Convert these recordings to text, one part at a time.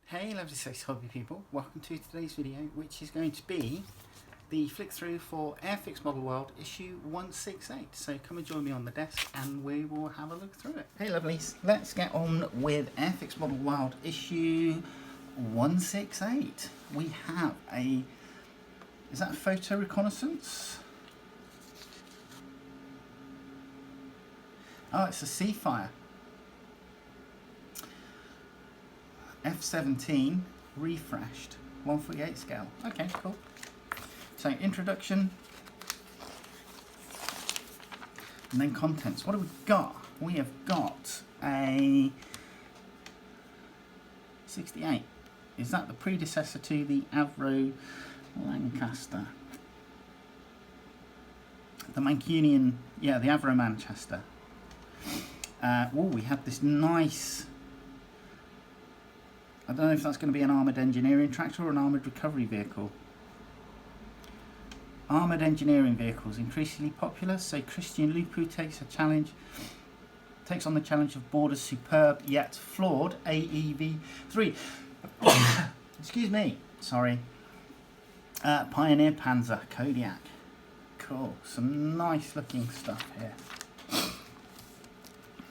Hey lovely sex hobby people, welcome to today's video, which is going to be the flick through for Airfix Model World issue 168. So come and join me on the desk and we will have a look through it. Hey lovelies, let's get on with Airfix Model World issue 168. We have is that a photo reconnaissance? Oh, it's a seafire. F17 refreshed 148 scale. Okay, cool. So introduction and then contents. What have we got? We have got a 68. Is that the predecessor to the Avro Manchester? The Mancunian, yeah, the Avro Manchester. We have this nice, I don't know if that's going to be an armoured engineering tractor or an armoured recovery vehicle. Armoured engineering vehicles increasingly popular, so Christian Lupu takes on the challenge of Border's superb yet flawed AEV-3. Excuse me, sorry. Pioneer Panzer Kodiak. Cool, some nice looking stuff here.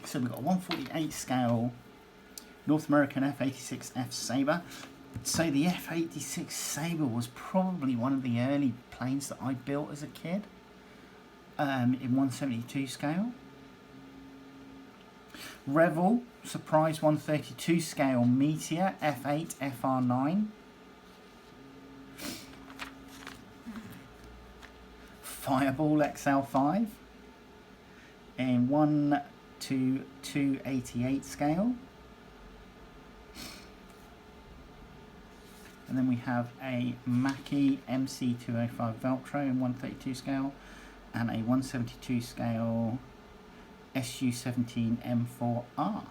So we've got a 148 scale North American F-86F Sabre. So the F-86 Sabre was probably one of the early planes that I built as a kid, in 172 scale. Revel Surprise 132 scale Meteor F8 FR9. Fireball XL5 in 1:288 scale. And then we have a Mackie MC205 Veltro in 132 scale and a 172 scale SU17 M4R.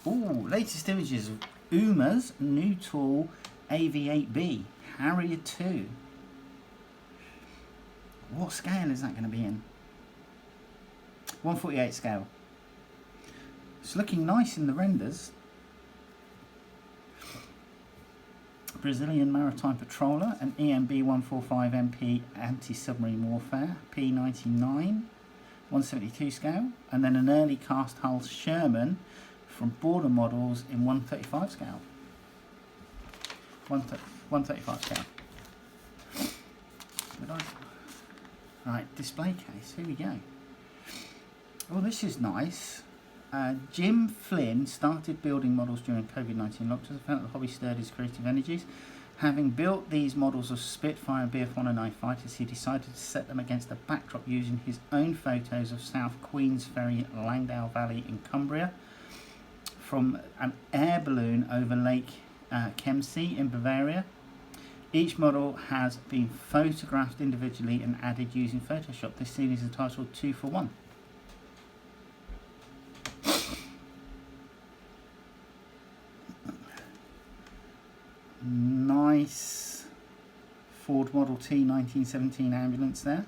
Ooh, latest images of Uma's new tool AV8B Harrier 2. What scale is that going to be in? 148 scale. It's looking nice in the renders. Brazilian Maritime Patroller, an EMB 145MP anti-submarine warfare, P99, 172 scale, and then an early cast hull Sherman from Border Models in 135 scale. 135 scale. Right, display case, here we go. Oh, this is nice. Jim Flynn started building models during COVID-19 lockdowns and felt the hobby stirred his creative energies. Having built these models of Spitfire and Bf-109 fighters, he decided to set them against a backdrop using his own photos of South Queensferry, Langdale Valley in Cumbria, from an air balloon over Lake Chiemsee in Bavaria. Each model has been photographed individually and added using Photoshop. This scene is entitled 2 for 1. Nice Ford Model T 1917 ambulance there.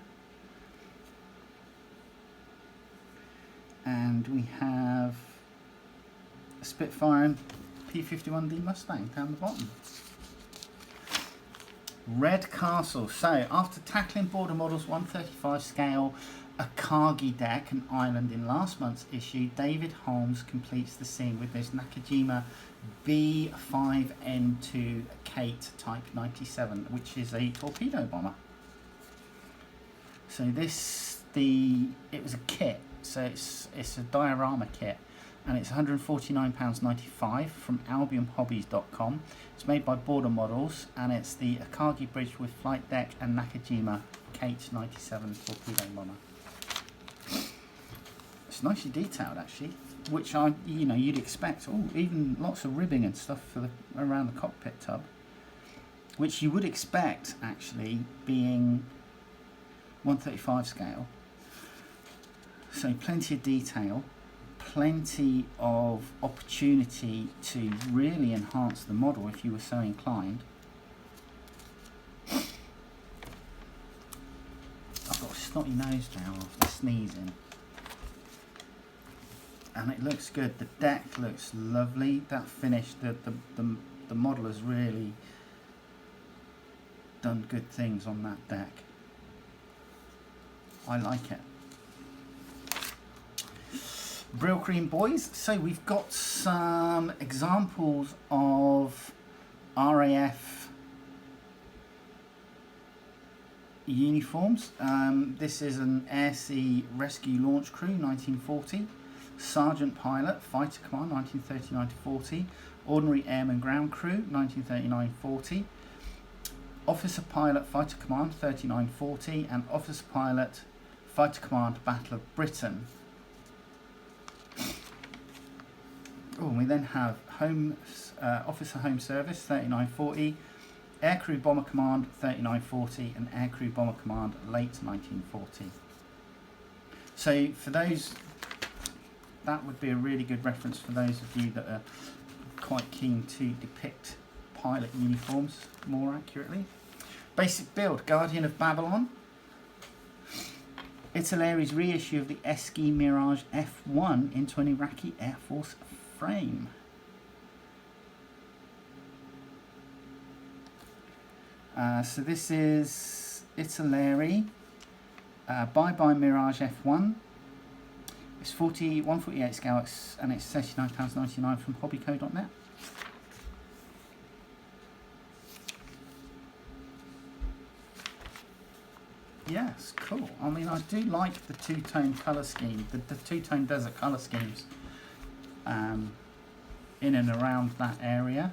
And we have a Spitfire and P-51D Mustang down the bottom. Red Castle. So after tackling Border Models 135 scale Akagi deck and island in last month's issue, David Holmes completes the scene with this Nakajima B5N2 Kate Type 97, which is a torpedo bomber. So it was a kit, so it's a diorama kit, and it's £149.95 from albionhobbies.com. It's made by Border Models, and it's the Akagi bridge with flight deck and Nakajima Kate 97 torpedo bomber. It's nicely detailed actually, which you'd expect. Oh, even lots of ribbing and stuff for around the cockpit tub, which you would expect actually being 135 scale. So plenty of detail, plenty of opportunity to really enhance the model if you were so inclined. I've got a snotty nose now after sneezing. and it looks good. The deck looks lovely. That finish, the model has really done good things on that deck. I like it. Brill Cream boys, so we've got some examples of RAF uniforms. This is an Air Sea Rescue Launch Crew 1940, Sergeant Pilot Fighter Command 1939-40, Ordinary Airman Ground Crew 1939-40, Officer Pilot Fighter Command 39-40, and Officer Pilot Fighter Command Battle of Britain. Oh, we then have Officer Home Service 39-40, Aircrew Bomber Command 39-40, and Aircrew Bomber Command late 1940. So for those, that would be a really good reference for those of you that are quite keen to depict pilot uniforms more accurately. Basic build, Guardian of Babylon. Italy's reissue of the Esky Mirage F1 into an Iraqi Air Force frame. So this is Italy Bye-Bye Mirage F1. It's 148 scale and it's £39.99 from hobbyco.net. Yes, cool. I mean, I do like the two-tone colour scheme, the two-tone desert colour schemes in and around that area.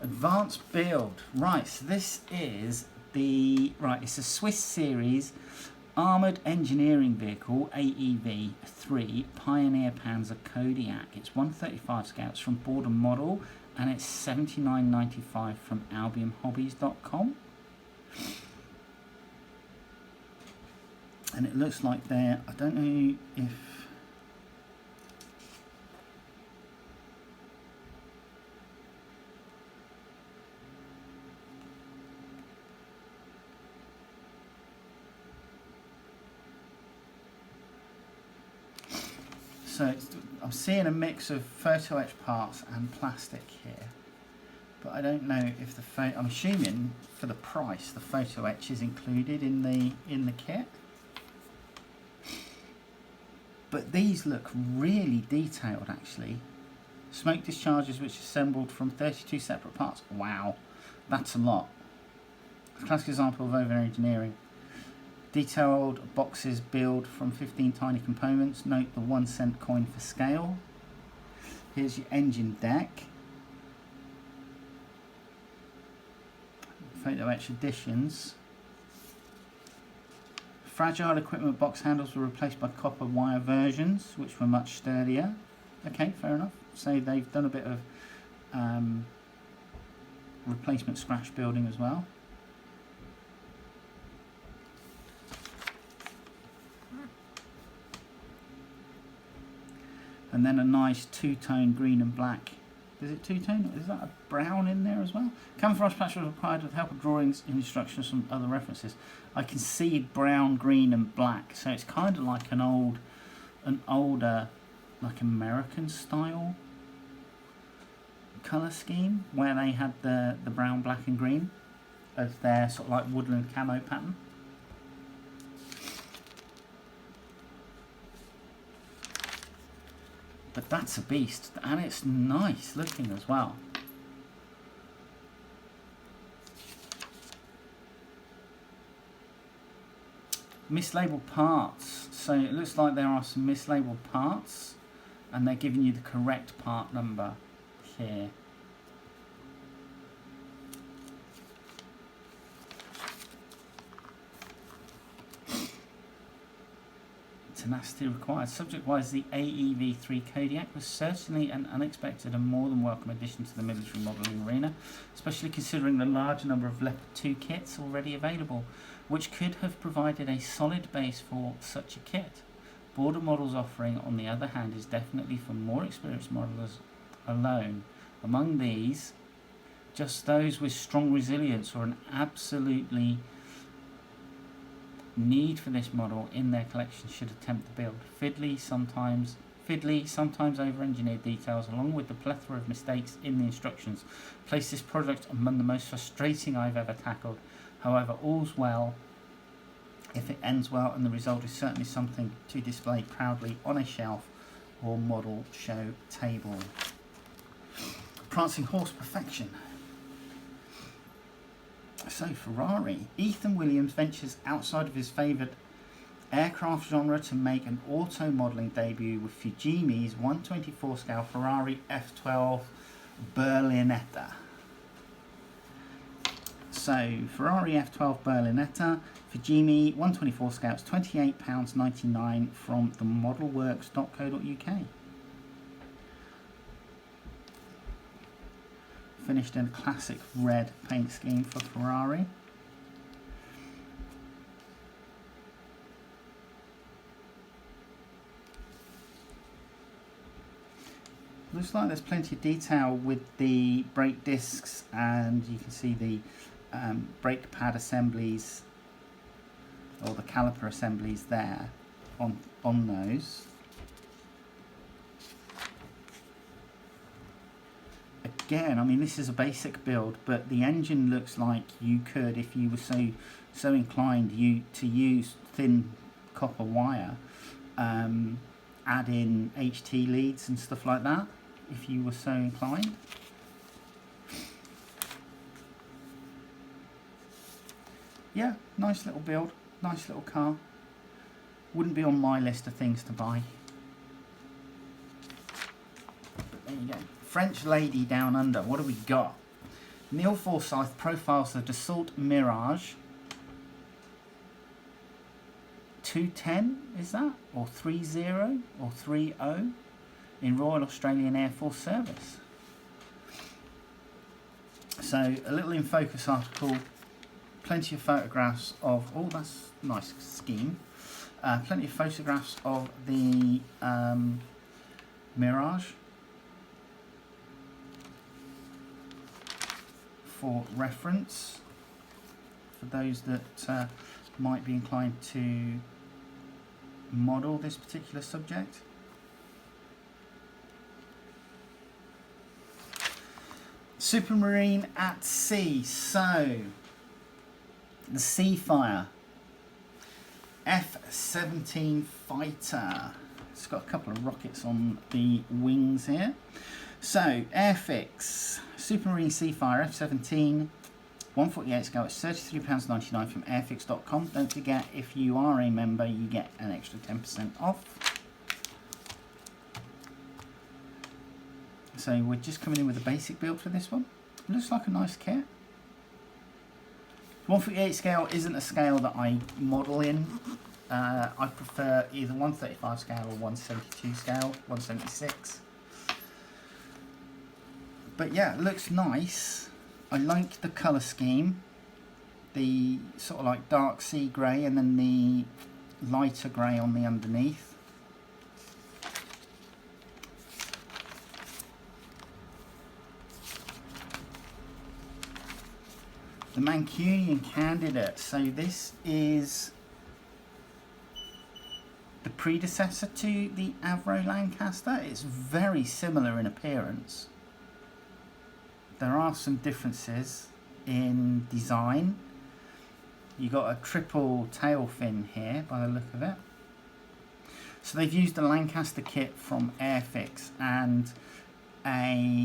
Advanced build. Right, so this is it's a Swiss series armoured engineering vehicle AEV-3 Pioneer Panzer Kodiak. It's 135 scale. It's from Border Model and it's $79.95 from albionhobbies.com. And it looks like they're, I don't know if so I'm seeing a mix of photo etch parts and plastic here, but I don't know if the I'm assuming for the price the photo etch is included in the kit. But these look really detailed actually. Smoke discharges which are assembled from 32 separate parts. Wow, that's a lot. A classic example of over engineering. Detailed boxes build from 15 tiny components. Note the 1 cent coin for scale. Here's your engine deck. Photo etch additions. Fragile equipment box handles were replaced by copper wire versions, which were much sturdier. Okay, fair enough. So they've done a bit of replacement scratch building as well. And then a nice two-tone green and black. Is it two-tone? Is that a brown in there as well? Camouflage patch was required with help of drawings and instructions from other references. I can see brown, green and black. So it's kind of like an older, like American style colour scheme where they had the brown, black and green as their sort of like woodland camo pattern. But that's a beast, and it's nice looking as well. Mislabeled parts. So it looks like there are some mislabeled parts, and they're giving you the correct part number here. Tenacity required. Subject-wise, the AEV-3 Kodiak was certainly an unexpected and more than welcome addition to the military modelling arena, especially considering the large number of Leopard 2 kits already available, which could have provided a solid base for such a kit. Border Models offering, on the other hand, is definitely for more experienced modelers alone. Among these, just those with strong resilience or an absolutely need for this model in their collection should attempt the build. Fiddly, sometimes over-engineered details, along with the plethora of mistakes in the instructions, place this product among the most frustrating I've ever tackled. However, all's well if it ends well, and the result is certainly something to display proudly on a shelf or model show table. Prancing horse perfection. So Ferrari, Ethan Williams ventures outside of his favoured aircraft genre to make an auto modelling debut with Fujimi's 124 scale Ferrari F12 Berlinetta. So Ferrari F12 Berlinetta, Fujimi 124 scales, £28.99 from themodelworks.co.uk. Finished in a classic red paint scheme for Ferrari. Looks like there's plenty of detail with the brake discs, and you can see the brake pad assemblies or the caliper assemblies there on those. Again, I mean, this is a basic build, but the engine looks like you could, if you were so inclined to use thin copper wire, add in HT leads and stuff like that, if you were so inclined. Yeah, nice little build, nice little car. Wouldn't be on my list of things to buy. But there you go. French Lady Down Under, what do we got? Neil Forsyth profiles the Dassault Mirage 210, is that? Or 30 or 30 in Royal Australian Air Force service. So a little in focus article, plenty of photographs of, oh, that's a nice scheme. Plenty of photographs of the Mirage for reference for those that might be inclined to model this particular subject. Supermarine at sea. So the Seafire F-17 fighter. It's got a couple of rockets on the wings here. So Airfix Supermarine Seafire F-17 148 scale. It's £33.99 from airfix.com. Don't forget, if you are a member, you get an extra 10% off. So we're just coming in with a basic build for this one. Looks like a nice kit. 148 scale isn't a scale that I model in. I prefer either 135 scale or 172 scale, 176. But yeah, it looks nice. I like the colour scheme. The sort of like dark sea grey and then the lighter grey on the underneath. The Mancunian Candidate. So this is the predecessor to the Avro Lancaster. It's very similar in appearance. There are some differences in design. You got a triple tail fin here by the look of it. So they've used a Lancaster kit from Airfix and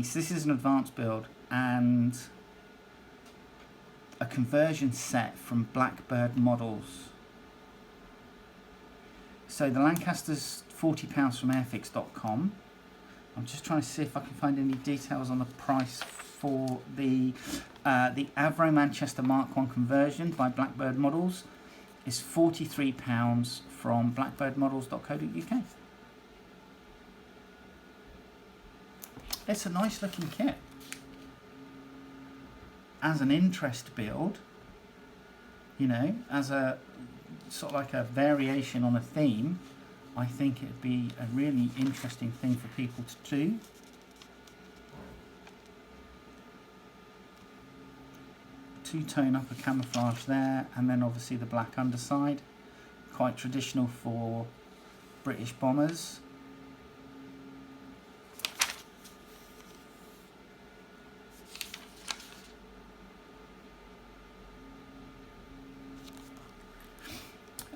so this is an advanced build and a conversion set from Blackbird Models. So the Lancaster's £40 from airfix.com. I'm just trying to see if I can find any details on the price for the Avro Manchester Mark 1 conversion by Blackbird Models. Is £43 from blackbirdmodels.co.uk. It's a nice looking kit. As an interest build, you know, as a sort of like a variation on a theme, I think it'd be a really interesting thing for people to do. Two-tone upper camouflage there, and then obviously the black underside. Quite traditional for British bombers.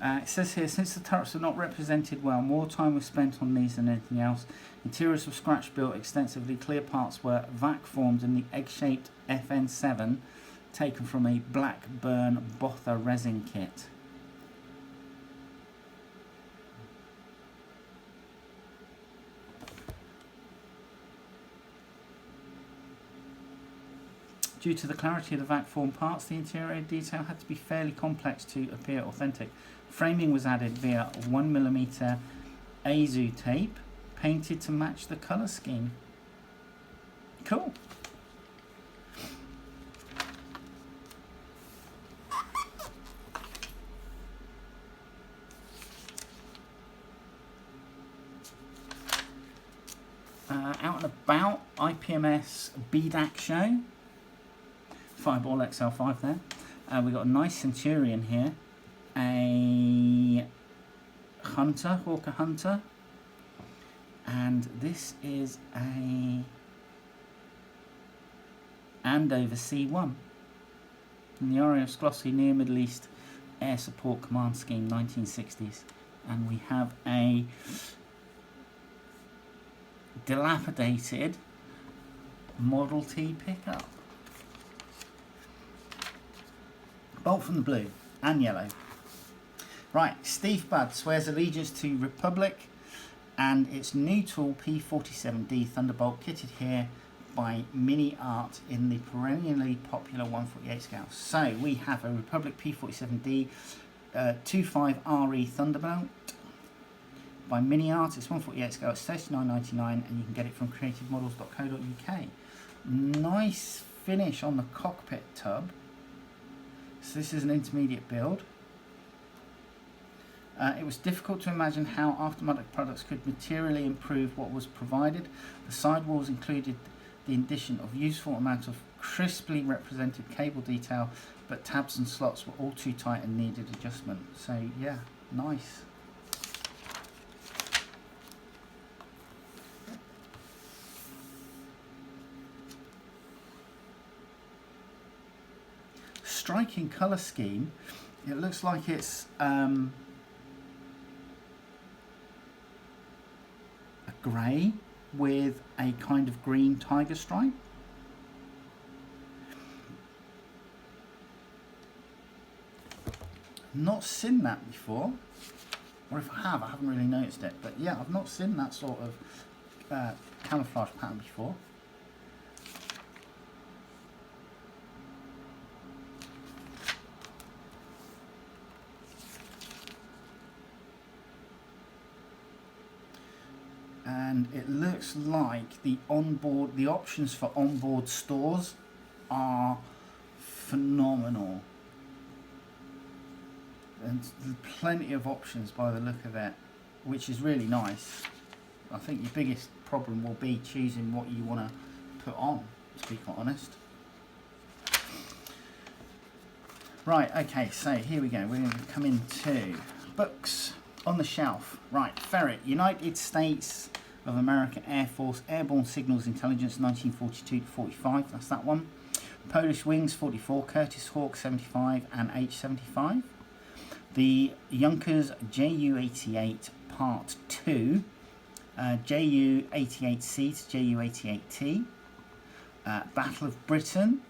It says here, since the turrets are not represented well, more time was spent on these than anything else. Interiors were scratch built extensively, clear parts were vac formed in the egg-shaped FN7 taken from a Blackburn Botha resin kit. Due to the clarity of the vac formed parts, the interior detail had to be fairly complex to appear authentic. Framing was added via 1mm Azu tape, painted to match the colour scheme. Cool. Out and about, IPMS BDAC show. Fireball XL5 there. We've got a nice Centurion here. A Hunter, Hawker Hunter. And this is a Andover C1. In the RAF's glossy Near Middle East Air Support Command Scheme, 1960s. And we have a dilapidated Model T pickup. Bolt from the blue and yellow. Right, Steve Budd swears allegiance to Republic and its new tool P-47D Thunderbolt, kitted here by Mini Art in the perennially popular 148 scale. So we have a Republic P-47D 25RE Thunderbolt by Mini Art. It's 148 scale, it's $39.99, and you can get it from creativemodels.co.uk. Nice finish on the cockpit tub. So this is an intermediate build. It was difficult to imagine how aftermarket products could materially improve what was provided. The sidewalls included the addition of useful amount of crisply represented cable detail, but tabs and slots were all too tight and needed adjustment. So yeah, nice. Striking colour scheme. It looks like it's a grey with a kind of green tiger stripe. Not seen that before, or if I haven't really noticed it. But yeah, I've not seen that sort of camouflage pattern before. And it looks like the options for onboard stores are phenomenal. And plenty of options by the look of it, which is really nice. I think your biggest problem will be choosing what you want to put on, to be quite honest. Right, okay, so here we go. We're going to come into books on the shelf. Right, Ferret, United States of America Air Force Airborne Signals Intelligence, 1942 to 45. That's that one. Polish Wings, 44. Curtiss Hawk, 75 and H-75. The Junkers Ju-88 Part 2. Ju-88C to Ju-88T. Battle of Britain.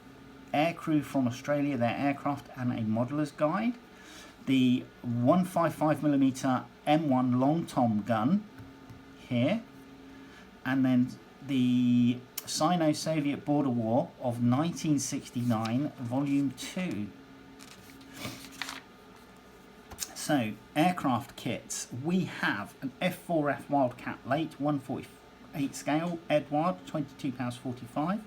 Aircrew from Australia, their aircraft and a modeller's guide. The 155mm M1 Long Tom gun here. And then the Sino-Soviet Border War of 1969, Volume 2. So, aircraft kits. We have an F4F Wildcat Late, 148 scale, Edward, £22.45.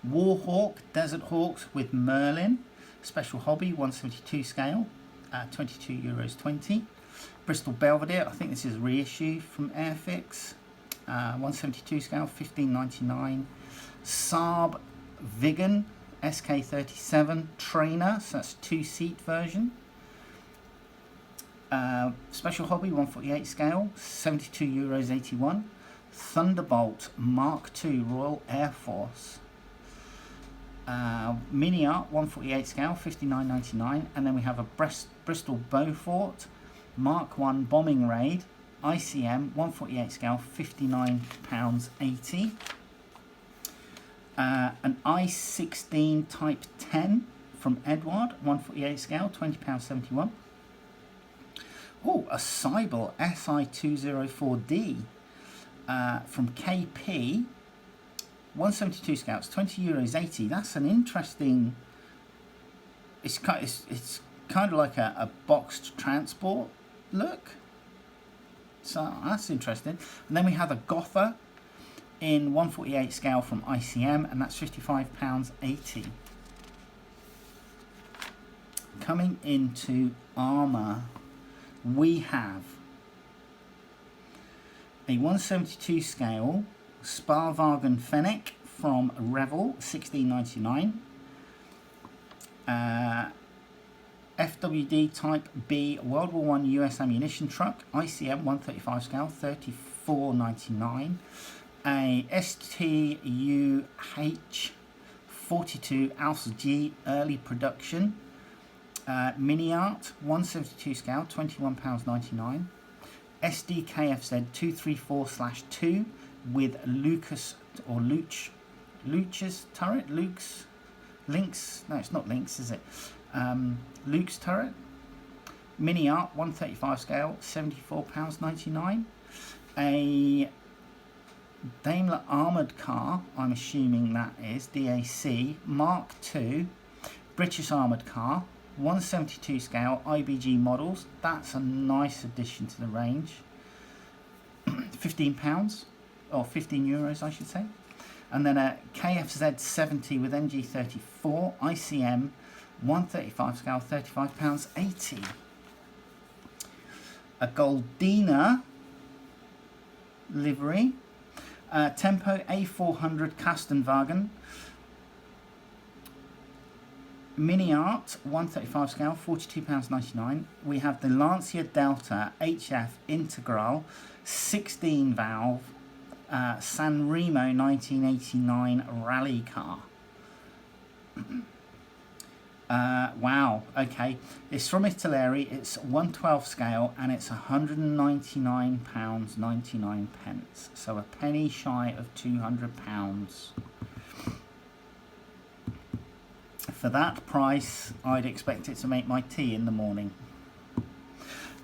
Warhawk, Desert Hawks with Merlin, Special Hobby, 172 scale, €22.20. Bristol Belvedere, I think this is a reissue from Airfix. 172 scale, 15.99. Saab Vigan SK37 Trainer, so that's 2-seat version. Special Hobby 148 scale, €72.81. Thunderbolt Mark II Royal Air Force. Mini Art 148 scale, 59.99. And then we have a Bristol Beaufort Mark I Bombing Raid ICM 148 scale, £59.80. An I-16 Type 10 from Edward, 148 scale, £20.71. Oh, a Cybele SI204D from KP, 172 scale, it's €20.80. That's an interesting. It's kind of like a boxed transport look. So that's interesting. And then we have a Gotha in 148 scale from ICM, and that's £55.80. Coming into armour, we have a 172 scale Sparwagen Fennec from Revel, £16.99. FWD Type B World War I US ammunition truck, ICM 135 scale, £34.99. A STUH 42 Alpha G early production Mini Art 172 scale, £21.99. SDKFZ 234/2 with Lucas or Luch's turret, Lynx. No, it's not Lynx, is it? Luke's turret. Mini Art 135 scale, £74.99. A Daimler armoured car, I'm assuming that is DAC Mark II British armoured car, 172 scale IBG models. That's a nice addition to the range. £15 or €15 I should say. And then a KFZ 70 with NG34 ICM 135 scale, £35.80. A Goldina livery, Tempo A400 Kastenwagen, Mini Art 135 scale, £42.99. We have the Lancia Delta HF Integral 16 valve San Remo 1989 rally car. Wow, okay, it's from Italy, it's 112 scale, and it's £199.99, so a penny shy of £200. For that price, I'd expect it to make my tea in the morning.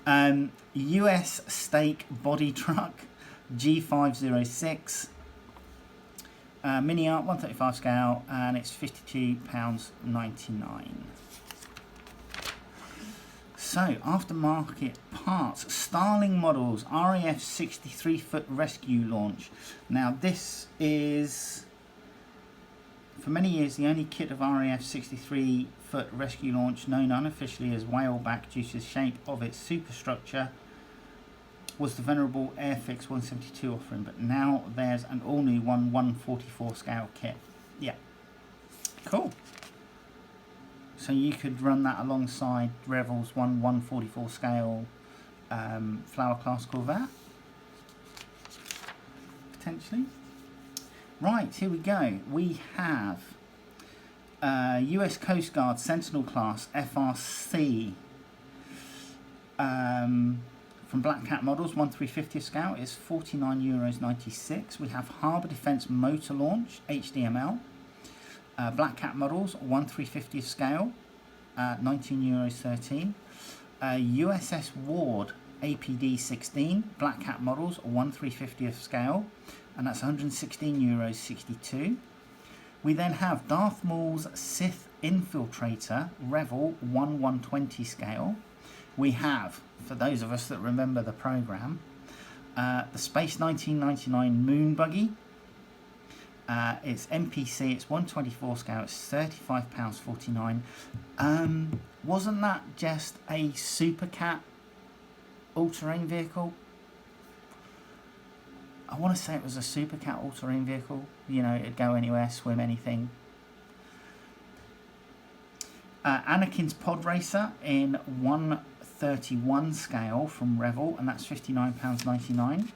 US Stake Body Truck G506 Mini Art 135 scale, and it's £52.99. So aftermarket parts, Starling models RAF 63-foot rescue launch. Now this is, for many years, the only kit of RAF 63-foot rescue launch known unofficially as whaleback due to the shape of its superstructure was the venerable Airfix 172 offering, but now there's an all-new 144 scale kit. Yeah, cool. So you could run that alongside Revel's 144 scale Flower Class Corvette, potentially. Right, here we go. We have US Coast Guard Sentinel Class FRC from Black Cat Models, 1350 scale, is €49.96. We have Harbour Defence Motor Launch HDML, Black Cat Models, 1350 scale, €19.13. USS Ward APD 16 Black Cat Models, 1350 scale, and that's €116.62. We then have Darth Maul's Sith Infiltrator Revel 1/120 scale. We have, for those of us that remember the programme, the Space 1999 Moon Buggy. It's MPC, it's 124 scale, it's £35.49. Wasn't that just a Super Cat all-terrain vehicle. I want to say it was a Super Cat all-terrain vehicle. You know, it'd go anywhere, swim, anything. Anakin's Pod Racer in 131 scale from Revel, and that's £59.99.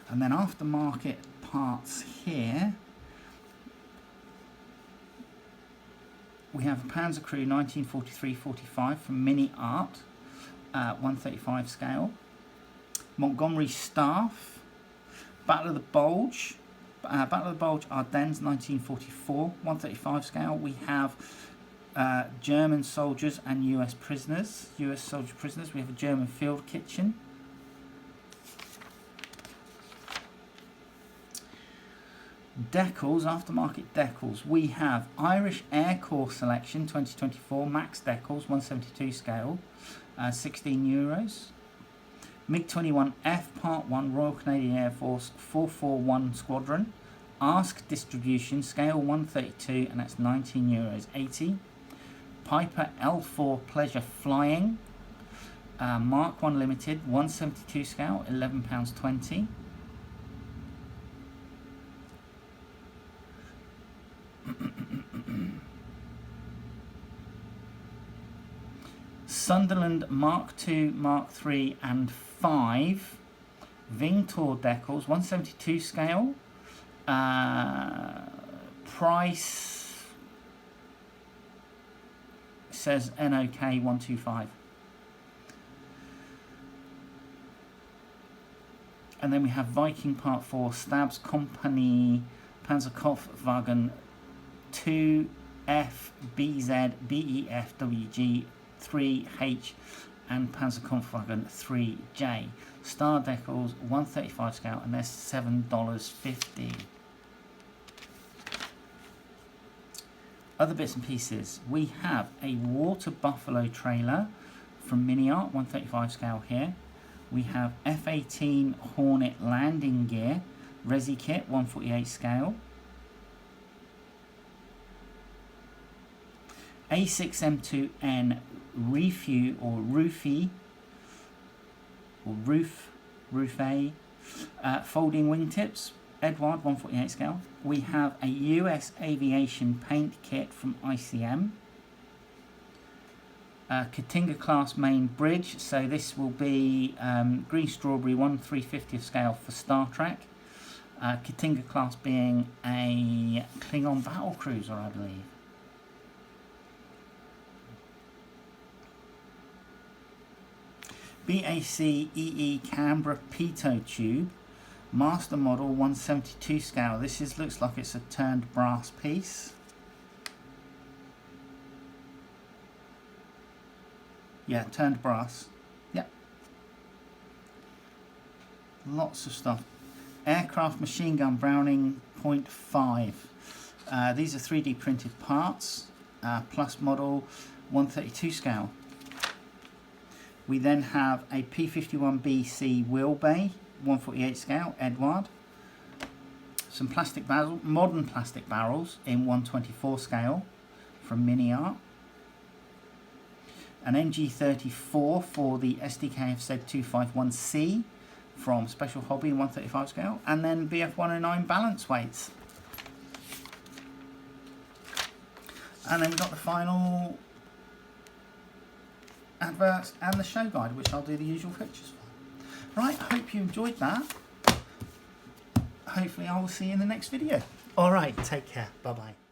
And then aftermarket parts here, we have a Panzer Crew 1943-45 from Mini Art, 135 scale. Montgomery Staff, Battle of the Bulge, Ardennes 1944, 135 scale. We have German soldiers and US soldier prisoners. We have a German field kitchen. Decals, aftermarket decals. We have Irish Air Corps Selection 2024 Max Decals, 172 scale, €16. MiG-21F Part 1 Royal Canadian Air Force 441 Squadron. Ask Distribution, scale 132, and that's €19.80. Piper L4 Pleasure Flying, Mark 1 Limited, 172 scale, £11.20. Sunderland Mark 2, Mark 3 and 5 Vingtor decals, 172 scale. Price says NOK 125. And then we have Viking Part 4 Stabs Company Panzerkampfwagen 2F BZ BEF WG 3H and Panzerkampfwagen 3J. Star decals 135 scale, and they're $7.50. Other bits and pieces. We have a Water Buffalo trailer from Mini Art, 135 scale here. We have F-18 Hornet landing gear, Resi kit, 148 scale. A6M2N Refu or Roofy or Roof A folding wingtips, Edward, 148 scale. We have a US Aviation paint kit from ICM. Katinga class main bridge, so this will be green strawberry 1/350th scale for Star Trek. Katinga class being a Klingon battle cruiser, I believe. BAC EE Canberra pitot tube, master model 172 scale. This looks like it's a turned brass piece. Yeah, turned brass. Yep. Lots of stuff. Aircraft machine gun Browning .5. These are 3D printed parts. Plus model 132 scale. We then have a P-51BC wheel bay, 148 scale, Edward. Some plastic barrels, modern plastic barrels in 124 scale from Mini Art. An NG34 for the SDKFZ 251C from Special Hobby in 135 scale. And then BF109 balance weights. And then we've got the final adverts and the show guide, which I'll do the usual pictures for. Right, I hope you enjoyed that. Hopefully I will see you in the next video. Alright, take care. Bye bye.